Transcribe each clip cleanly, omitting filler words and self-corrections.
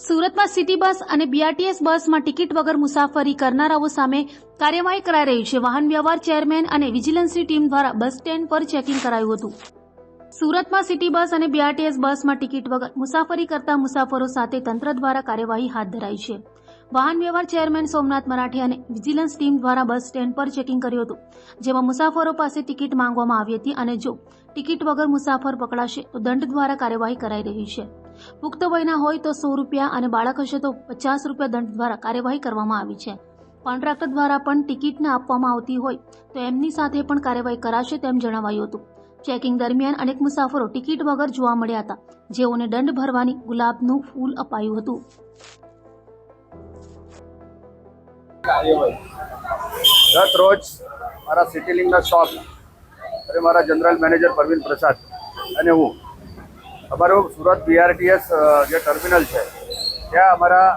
સુરતમાં city bus અને BRTS બસમાં ટિકિટ વગર મુસાફરી કરનારાઓ સામે કાર્યવાહી કરાઈ રહી છે. વાહન વ્યવહાર ચેરમેન અને વિજિલન્સની ટીમ દ્વારા બસ સ્ટેન્ડ પર ચેકિંગ કરાયું હતું. સુરતમાં સિટી બસ અને બીઆરટીએસ બસમાં ટિકિટ વગર મુસાફરી કરતા મુસાફરો સાથે તંત્ર દ્વારા કાર્યવાહી હાથ ધરાઈ છે. વાહન વ્યવહાર ચેરમેન સોમનાથ મરાઠે અને વિજિલન્સ ટીમ દ્વારા બસ સ્ટેન્ડ પર ચેકિંગ કર્યું હતું, જેમાં મુસાફરો પાસે ટિકિટ માંગવામાં આવી હતી અને જો ટિકિટ વગર મુસાફર પકડાશે તો દંડ દ્વારા કાર્યવાહી કરાઈ રહી છે. પુખ્ત વયના હોય તો 100 રૂપિયા અને બાળક હશે તો 50 રૂપિયા દંડ દ્વારા કાર્યવાહી કરવામાં આવી છે. કોન્ટ્રાક્ટર દ્વારા પણ ટિકિટ ન આપવામાં આવતી હોય તો એમની સાથે પણ કાર્યવાહી કરાશે તેમ જણાવાયું હતું. ચેકિંગ દરમિયાન અનેક મુસાફરો ટિકિટ વગર જોવા મળ્યા હતા, જેઓને દંડ ભરવાની ગુલાબનું ફૂલ અપાયું હતું. ગત રોજ મારા સિટીલિંગના સ્ટોપ અને મારા જનરલ મેનેજર પરવીન પ્રસાદ અને હું અમારું સુરત બીઆરટીએસ જે ટર્મિનલ છે ત્યાં અમારા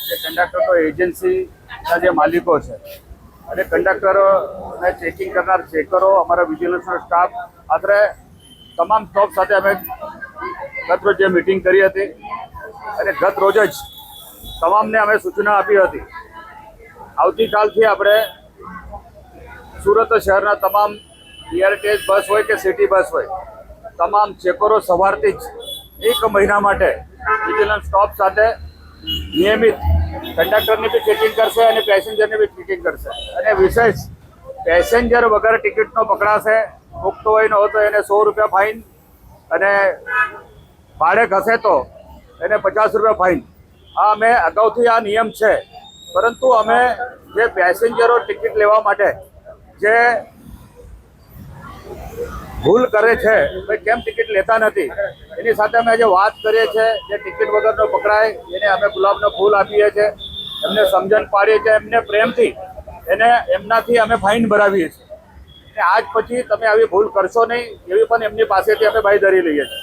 જે કંડક્ટરો એજન્સીના જે માલિકો છે અને કંડક્ટરોને ચેકિંગ કરનાર ચેકરો, અમારા વિજિલન્સનો સ્ટાફ, આખરે તમામ સ્ટોપ સાથે અમે ગત રોજ જે મિટિંગ કરી હતી અને ગત રોજ જ તમામને અમે સૂચના આપી હતી. આવતીકાલથી આપણે સુરત શહેરના તમામ બીઆરટીએસ બસ હોય કે સિટી બસ હોય, તમામ ચેકરો સવારથી જ 1 મહિના માટે વિજિલન્સ સ્ટોપ સાથે નિયમિત કંડક્ટરની બી ચેકિંગ કરશે અને પેસેન્જરની બી ચેકિંગ કરશે. અને વિશેષ પેસેન્જર વગર ટિકિટનો પકડાશે, પુખ્ત વયનો હોય તો એને 100 રૂપિયા ફાઇન અને બાળક હશે તો એને 50 રૂપિયા ફાઇન. આ અમે અગાઉથી આ નિયમ છે, પરંતુ અમે જે પેસેન્જરો ટિકિટ લેવા માટે જે ભૂલ કરે છે, કેમ ટિકિટ લેતા નથી, એની સાથે અમે જે વાત કરીએ છીએ, જે ટિકિટ વગરનો પકડાય એને અમે ગુલાબનો ફૂલ આપીએ છીએ, એમને સમજણ પાડીએ છીએ, એમને પ્રેમથી એમનાથી અમે ફાઇન ભરાવીએ છીએ. અને આજ પછી તમે આવી ભૂલ કરશો નહીં એવી પણ એમની પાસેથી અમે બાંયધરી લઈએ છીએ.